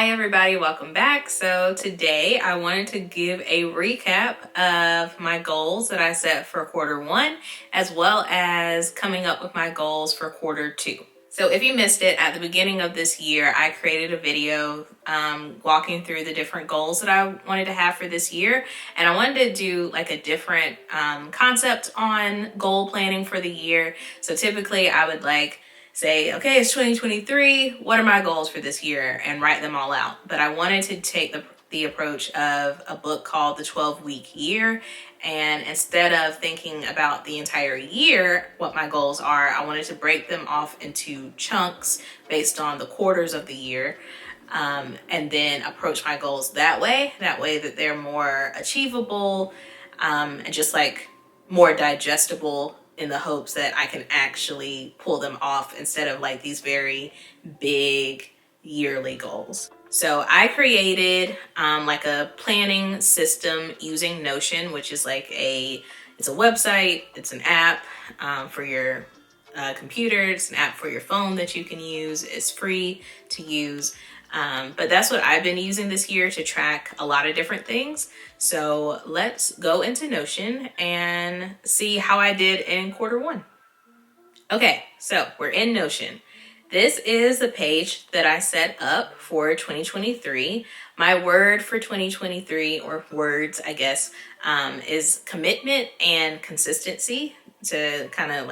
Hi everybody, welcome back. So today I wanted to give a recap of my goals that I set for quarter one, as well as coming up with my goals for quarter two. So if you missed it, at the beginning of this year, I created a video walking through the different goals that I wanted to have for this year. And I wanted to do like a different concept on goal planning for the year. So typically I would say, okay, it's 2023. What are my goals for this year? And write them all out. But I wanted to take the approach of a book called The 12-Week Year. And instead of thinking about the entire year, what my goals are, I wanted to break them off into chunks based on the quarters of the year. And then approach my goals that way that they're more achievable and just like more digestible, in the hopes that I can actually pull them off instead of like these very big yearly goals. So I created like a planning system using Notion, which is it's a website, it's an app for your computer, it's an app for your phone that you can use. It's free to use. But that's what I've been using this year to track a lot of different things. So let's go into Notion and see how I did in quarter one. Okay, so we're in Notion. This is the page that I set up for 2023. My word for 2023, or words, I guess, is commitment and consistency, to kind of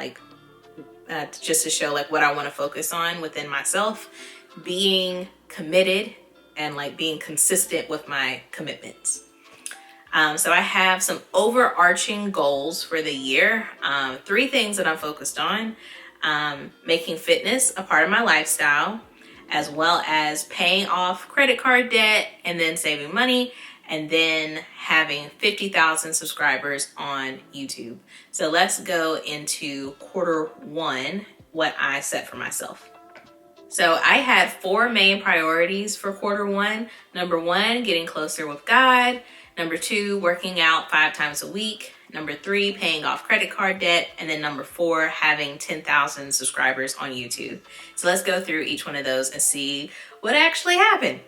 just to show like what I want to focus on within myself, being committed and like being consistent with my commitments. So I have some overarching goals for the year. 3 things that I'm focused on: making fitness a part of my lifestyle, as well as paying off credit card debt and then saving money, and then having 50,000 subscribers on YouTube. So let's go into quarter one, what I set for myself. So I had 4 main priorities for quarter one. Number 1, getting closer with God. Number 2, working out 5 times a week. Number 3, paying off credit card debt. And then number 4, having 10,000 subscribers on YouTube. So let's go through each one of those and see what actually happened.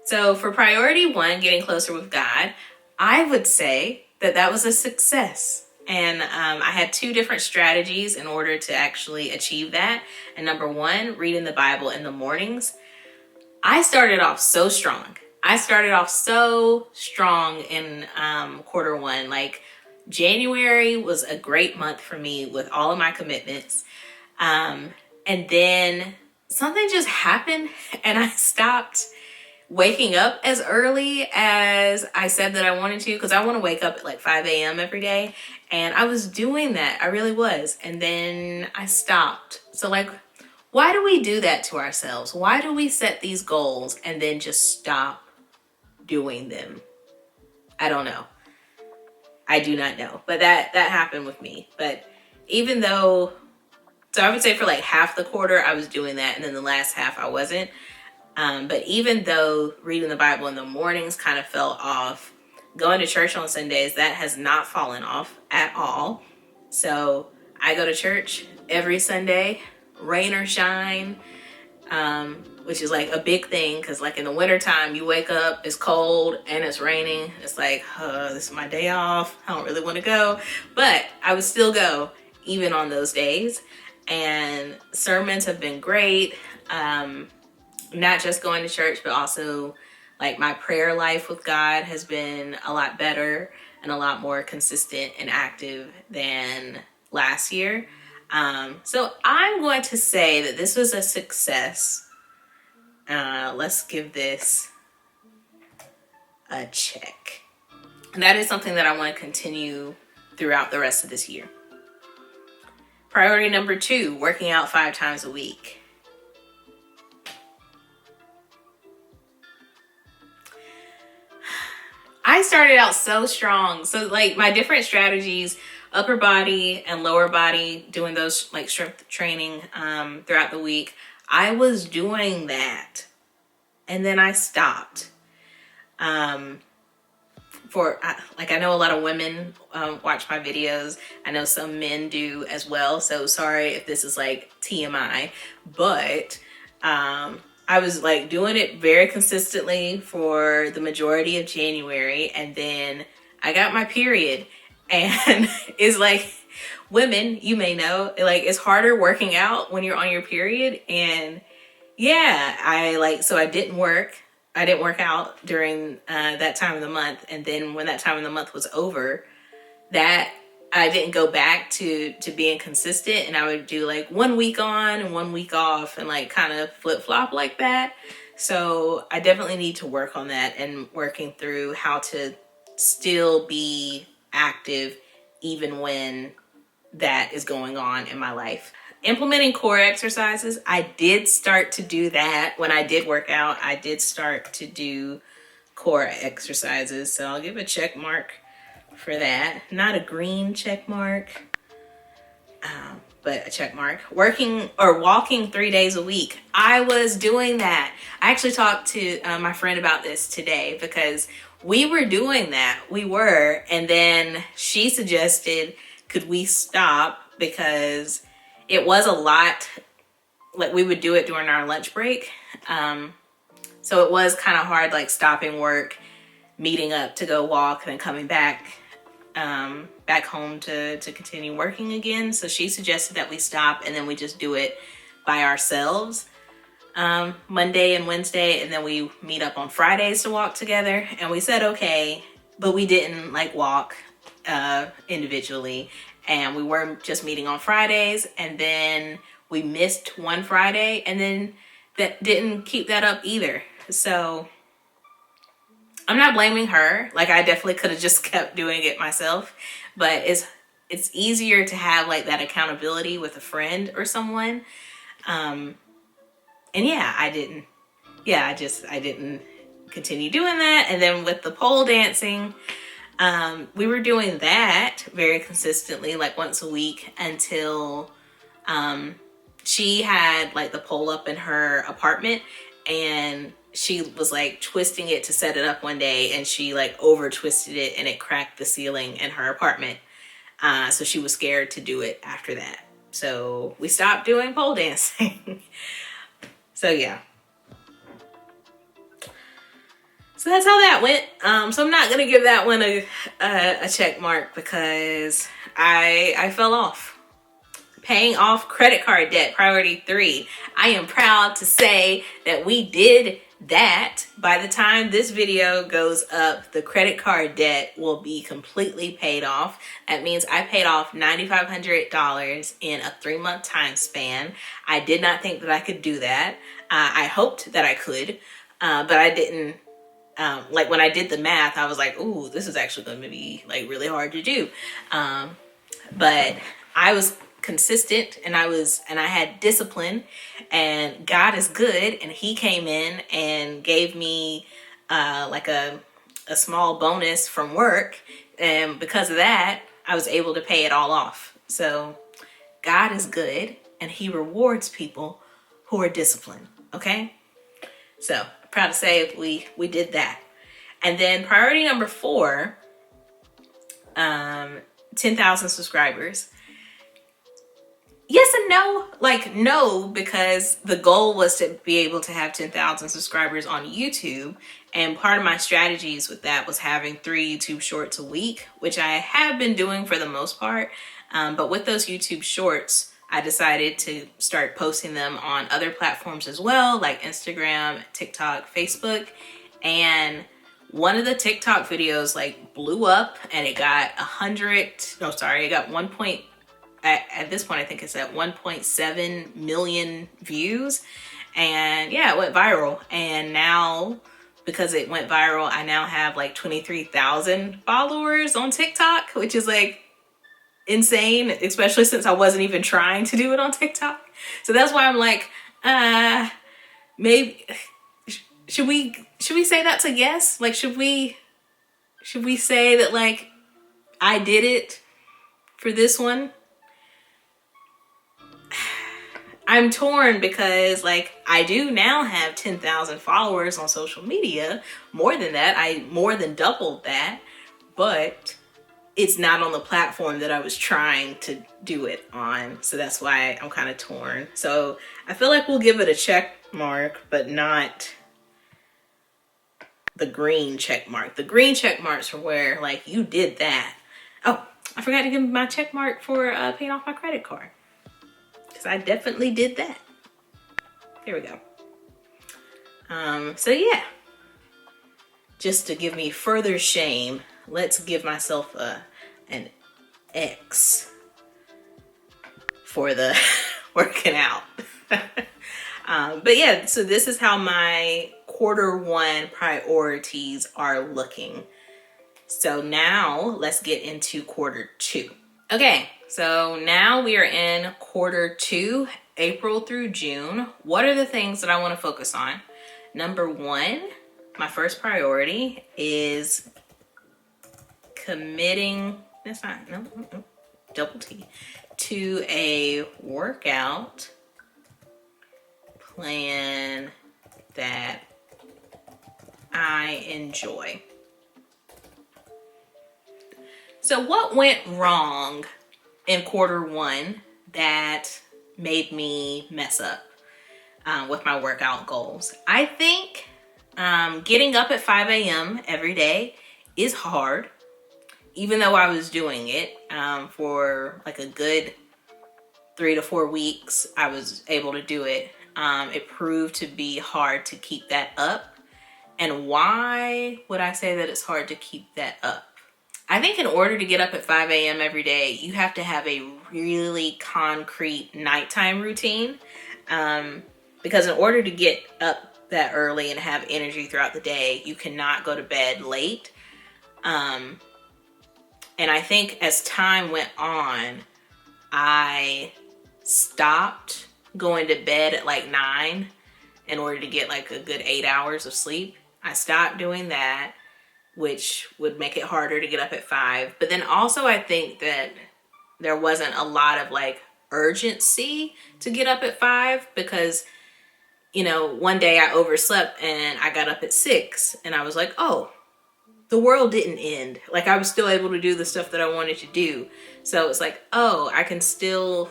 So for priority 1, getting closer with God, I would say that was a success. And I had 2 different strategies in order to actually achieve that. And number 1, reading the Bible in the mornings. I started off so strong. In quarter one. Like, January was a great month for me with all of my commitments. And then something just happened and I stopped waking up as early as I said that I wanted to, because I want to wake up at like 5 a.m. every day. And I was doing that. I really was. And then I stopped. So like, why do we do that to ourselves? Why do we set these goals and then just stop doing them? I don't know. I do not know. But that happened with me. But even though, so I would say for like half the quarter I was doing that, and then the last half I wasn't. But even though reading the Bible in the mornings kind of fell off, going to church on Sundays, that has not fallen off at all. So I go to church every Sunday, rain or shine, which is like a big thing, because like in the wintertime, you wake up, it's cold and it's raining. It's like, this is my day off. I don't really want to go. But I would still go even on those days. And sermons have been great. Not just going to church, but also like my prayer life with God has been a lot better and a lot more consistent and active than last year. So I'm going to say that this was a success. Let's give this a check. And that is something that I want to continue throughout the rest of this year. Priority number 2, working out 5 times a week. I started out so strong. So like my different strategies, upper body and lower body, doing those like strength training throughout the week, I was doing that. And then I stopped. I know a lot of women watch my videos. I know some men do as well. So sorry if this is like TMI, but I was like doing it very consistently for the majority of January, and then I got my period. And it's like, women, you may know, like it's harder working out when you're on your period. And yeah, so I didn't work. I didn't work out during that time of the month. And then when that time of the month was over, that I didn't go back to being consistent, and I would do like 1 week on and 1 week off and like kind of flip flop like that. So I definitely need to work on that and working through how to still be active even when that is going on in my life. Implementing core exercises, I did start to do that. When I did work out, I did start to do core exercises. So I'll give a check mark for that. Not a green check mark, but a check mark. Working or walking 3 days a week. I was doing that. I actually talked to my friend about this today because we were doing that. We were. And then she suggested, could we stop? Because it was a lot. Like we would do it during our lunch break. So it was kind of hard, like stopping work, meeting up to go walk, and then coming back home to continue working again. So she suggested that we stop and then we just do it by ourselves Monday and Wednesday, and then we meet up on Fridays to walk together. And we said okay, but we didn't like walk individually, and we were just meeting on Fridays, and then we missed one Friday, and then that didn't keep that up either. So I'm not blaming her. Like I definitely could have just kept doing it myself, but it's easier to have like that accountability with a friend or someone. And yeah, I didn't continue doing that. And then with the pole dancing, we were doing that very consistently, like once a week, until she had like the pole up in her apartment, and she was like twisting it to set it up one day, and she like over twisted it and it cracked the ceiling in her apartment. So she was scared to do it after that. So we stopped doing pole dancing. So yeah. So that's how that went. So I'm not gonna give that one a check mark because I fell off. Paying off credit card debt, priority 3. I am proud to say that we did that. By the time this video goes up, the credit card debt will be completely paid off. That means I paid off $9,500 in a 3-month time span. I did not think that I could do that. I hoped that I could, but I didn't. Like when I did the math, I was like, ooh, this is actually going to be like really hard to do. But I was consistent, and I had discipline, and God is good, and he came in and gave me like a small bonus from work, and because of that I was able to pay it all off. So God is good, and he rewards people who are disciplined. Okay, so proud to say we did that. And then priority number 4, 10,000 subscribers. Yes and no. Like no, because the goal was to be able to have 10,000 subscribers on YouTube. And part of my strategies with that was having 3 YouTube shorts a week, which I have been doing for the most part. But with those YouTube shorts, I decided to start posting them on other platforms as well, like Instagram, TikTok, Facebook. And one of the TikTok videos like blew up, and it got it got at this point, I think it's at 1.7 million views. And yeah, it went viral. And now, because it went viral, I now have like 23,000 followers on TikTok, which is like insane, especially since I wasn't even trying to do it on TikTok. So that's why I'm like, maybe, should we say that's a yes? Like, should we say that like I did it for this one? I'm torn because like I do now have 10,000 followers on social media. More than that, I more than doubled that, but it's not on the platform that I was trying to do it on. So that's why I'm kind of torn. So I feel like we'll give it a check mark, but not the green check mark. The green check marks are where like you did that. Oh, I forgot to give my check mark for paying off my credit card, because I definitely did that. Here we go. So yeah, just to give me further shame, let's give myself an X for the working out. But yeah, so this is how my Q1 priorities are looking. So now let's get into Q2. Okay, so now we are in Q2, April through June. What are the things that I want to focus on? Number one, my first priority is committing, that's not, no, double T, to a workout plan that I enjoy. So what went wrong in Q1 that made me mess up with my workout goals? I think getting up at 5 a.m. every day is hard. Even though I was doing it for like a good 3 to 4 weeks, I was able to do it. It proved to be hard to keep that up. And why would I say that it's hard to keep that up? I think in order to get up at 5 a.m. every day, you have to have a really concrete nighttime routine. Because in order to get up that early and have energy throughout the day, you cannot go to bed late. And I think as time went on, I stopped going to bed at like 9 in order to get like a good 8 hours of sleep. I stopped doing that, which would make it harder to get up at 5. But then also I think that there wasn't a lot of like urgency to get up at 5 because, you know, one day I overslept and I got up at 6 and I was like, oh, the world didn't end. Like I was still able to do the stuff that I wanted to do. So it's like, oh, I can still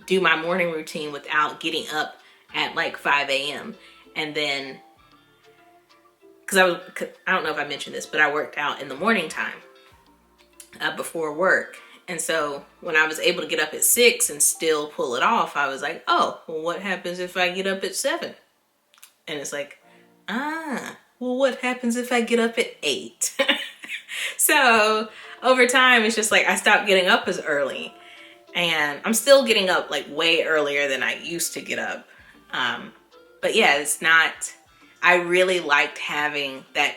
do my morning routine without getting up at like 5 a.m. And then, because I don't know if I mentioned this, but I worked out in the morning time before work. And so when I was able to get up at 6 and still pull it off, I was like, oh, well, what happens if I get up at 7? And it's like, well, what happens if I get up at 8? So over time, it's just like I stopped getting up as early. And I'm still getting up like way earlier than I used to get up. But yeah, it's not, I really liked having that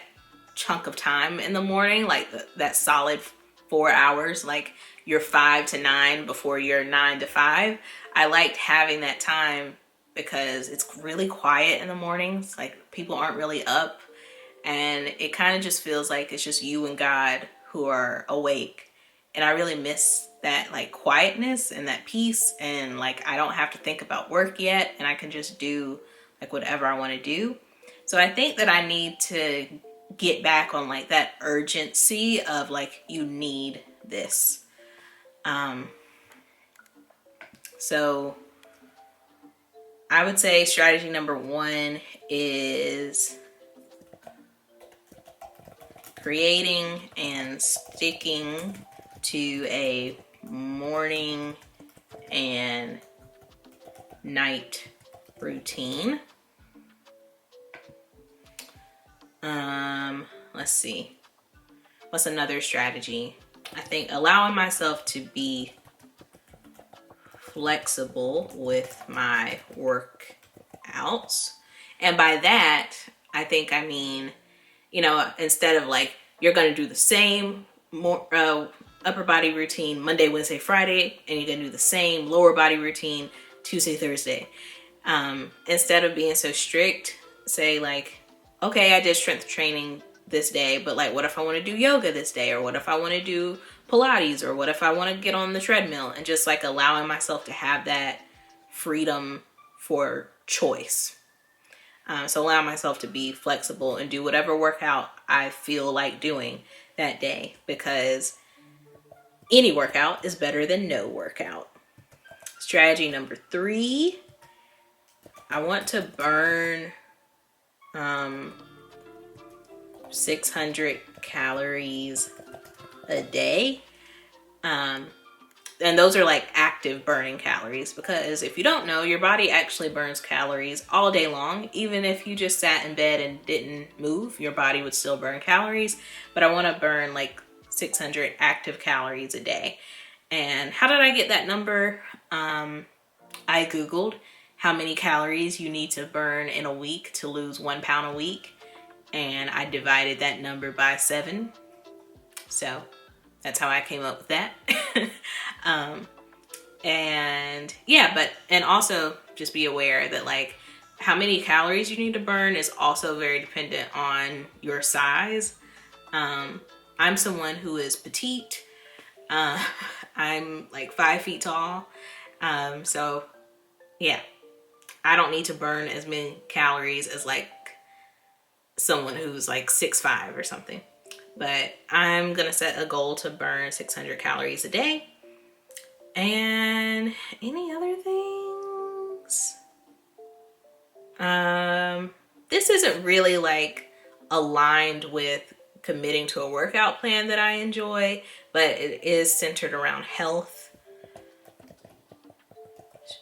chunk of time in the morning, like that solid 4 hours, like your 5 to 9 before your 9 to 5. I liked having that time because it's really quiet in the mornings. Like people aren't really up. And it kind of just feels like it's just you and God who are awake. And I really miss that like quietness and that peace. And like, I don't have to think about work yet. And I can just do like whatever I want to do. So I think that I need to get back on like that urgency of like, you need this. So I would say strategy number 1 is creating and sticking to a morning and night routine. Let's see. What's another strategy? I think allowing myself to be flexible with my workouts. And by that, I think I mean, you know, instead of like, you're going to do the same upper body routine Monday, Wednesday, Friday, and you're going to do the same lower body routine Tuesday, Thursday. Instead of being so strict, say like, okay, I did strength training this day, but like, what if I want to do yoga this day? Or what if I want to do Pilates? Or what if I want to get on the treadmill? And just like allowing myself to have that freedom for choice. So allow myself to be flexible and do whatever workout I feel like doing that day, because any workout is better than no workout. Strategy number 3, I want to burn 600 calories a day. And those are like active burning calories, because if you don't know, your body actually burns calories all day long. Even if you just sat in bed and didn't move, your body would still burn calories. But I want to burn like 600 active calories a day. And how did I get that number? I Googled how many calories you need to burn in a week to lose 1 pound a week. And I divided that number by 7. So that's how I came up with that. And yeah, and also just be aware that like how many calories you need to burn is also very dependent on your size. I'm someone who is petite. I'm like 5 feet tall. So yeah, I don't need to burn as many calories as like someone who's like 6'5" or something. But I'm gonna set a goal to burn 600 calories a day. And any other things? This isn't really like aligned with committing to a workout plan that I enjoy, but it is centered around health.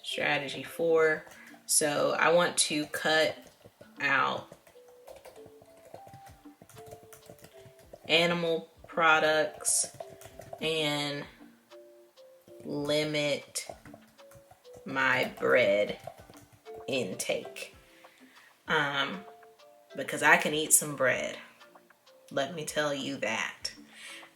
Strategy 4. So I want to cut out animal products and limit my bread intake. Because I can eat some bread. Let me tell you that.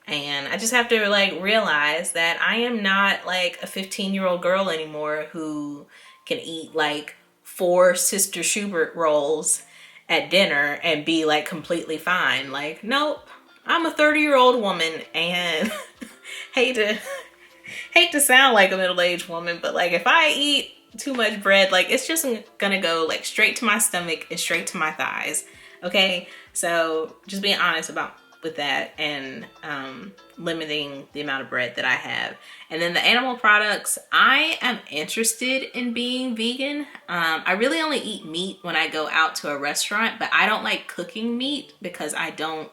And I just have to like realize that I am not like a 15-year-old girl anymore who can eat like 4 Sister Schubert rolls at dinner and be like completely fine. Like, nope, I'm a 30-year-old woman, and hate to sound like a middle-aged woman, but like if I eat too much bread, like it's just gonna go like straight to my stomach and straight to my thighs. Okay, so just being honest with that, and limiting the amount of bread that I have. And then the animal products, I am interested in being vegan. I really only eat meat when I go out to a restaurant, but I don't like cooking meat because I don't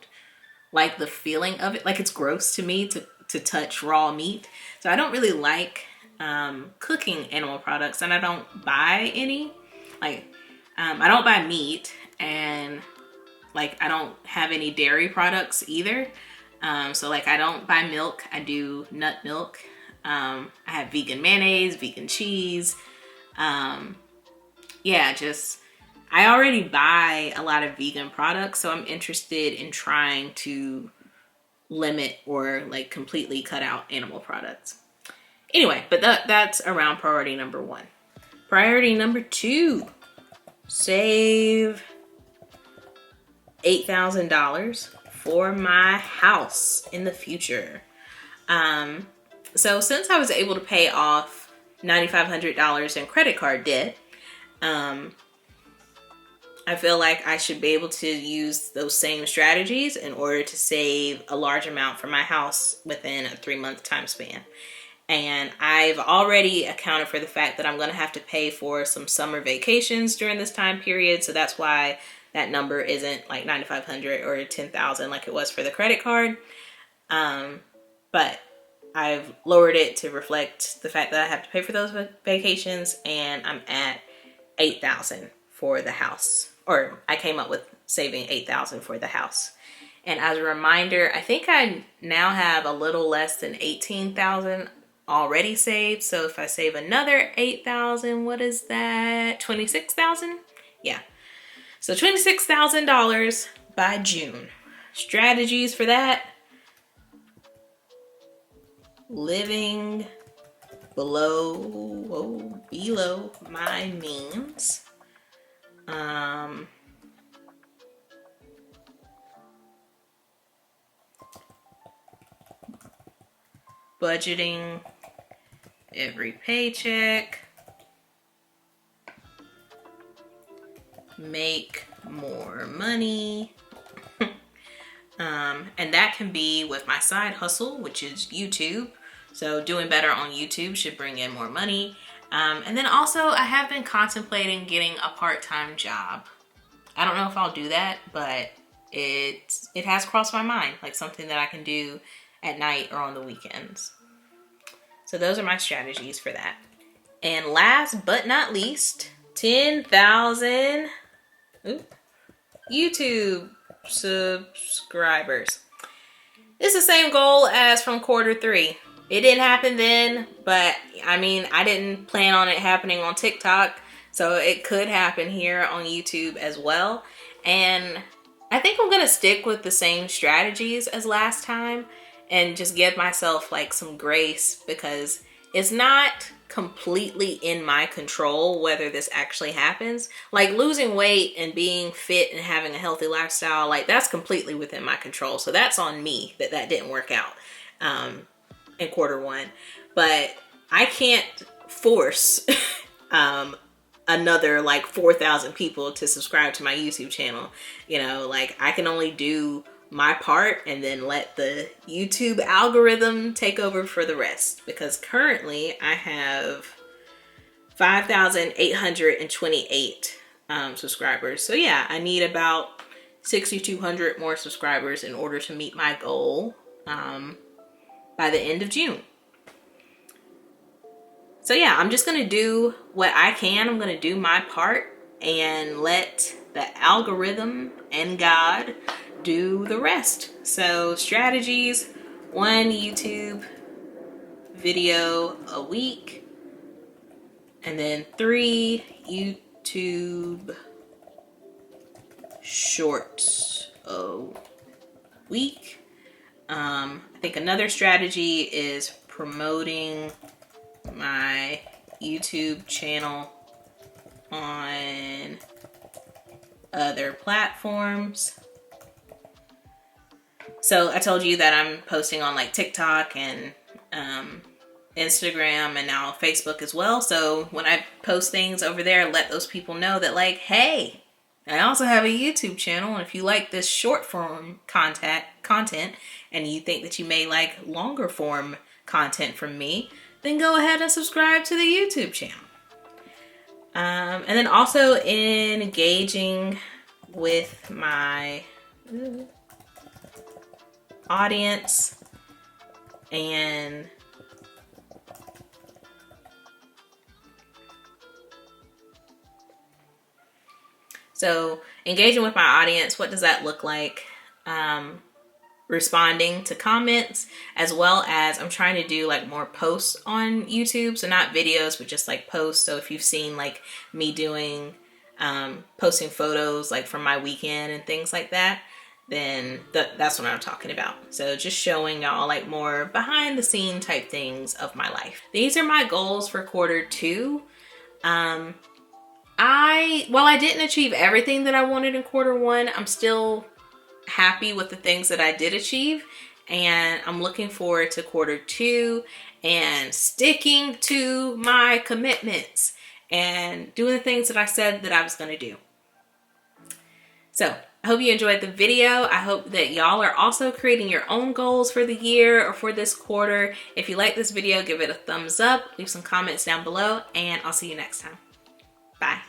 like the feeling of it. Like it's gross to me to touch raw meat. So I don't really like cooking animal products, and I don't buy any. Like I don't buy meat, and like I don't have any dairy products either. So like I don't buy milk. I do nut milk. I have vegan mayonnaise, vegan cheese. I already buy a lot of vegan products, so I'm interested in trying to limit or like completely cut out animal products. Anyway, but that's around priority number 1. Priority number 2, save $8,000 for my house in the future. So since I was able to pay off $9,500 in credit card debt, I feel like I should be able to use those same strategies in order to save a large amount for my house within a 3-month time span. And I've already accounted for the fact that I'm going to have to pay for some summer vacations during this time period. So that's why that number isn't like $9,500 or $10,000 like it was for the credit card. But I've lowered it to reflect the fact that I have to pay for those vacations, and I'm at $8,000 for the house. Or I came up with saving $8,000 for the house. And as a reminder, I think I now have a little less than $18,000 already saved. So if I save another $8,000, what is that? $26,000? Yeah. So $26,000 by June. Strategies for that: living below my means. Budgeting every paycheck. Make more money. And that can be with my side hustle, which is YouTube. So doing better on YouTube should bring in more money. And then also I have been contemplating getting a part-time job. I don't know if I'll do that, but it has crossed my mind, like something that I can do at night or on the weekends. So those are my strategies for that. And last but not least, 10,000 YouTube subscribers. It's the same goal as from quarter 3. It didn't happen then, but I mean, I didn't plan on it happening on TikTok, so it could happen here on YouTube as well. And I think I'm gonna stick with the same strategies as last time and just give myself like some grace, because it's not completely in my control whether this actually happens. Like losing weight and being fit and having a healthy lifestyle, like that's completely within my control. So that's on me that didn't work out in quarter 1. But I can't force another like 4,000 people to subscribe to my YouTube channel. You know, like I can only do my part and then let the YouTube algorithm take over for the rest, because currently I have 5,828 subscribers. So yeah, I need about 6,200 more subscribers in order to meet my goal by the end of June. So yeah, I'm just gonna do what I can. I'm gonna do my part and let the algorithm and God do the rest. So strategies: 1 YouTube video a week, and then 3 YouTube shorts a week. I think another strategy is promoting my YouTube channel on other platforms. So I told you that I'm posting on like TikTok and Instagram and now Facebook as well. So when I post things over there, let those people know that like, hey, I also have a YouTube channel, and if you like this short form content and you think that you may like longer form content from me, then go ahead and subscribe to the YouTube channel. And then also engaging with my audience and so engaging with my audience, what does that look like? Responding to comments, as well as I'm trying to do like more posts on YouTube. So not videos, but just like posts. So if you've seen like me doing, posting photos like from my weekend and things like that, then that's what I'm talking about. So just showing y'all like more behind the scene type things of my life. These are my goals for quarter 2. While I didn't achieve everything that I wanted in quarter 1, I'm still happy with the things that I did achieve, and I'm looking forward to quarter 2 and sticking to my commitments and doing the things that I said that I was going to do. So I hope you enjoyed the video. I hope that y'all are also creating your own goals for the year or for this quarter. If you like this video, give it a thumbs up, leave some comments down below, and I'll see you next time. Bye.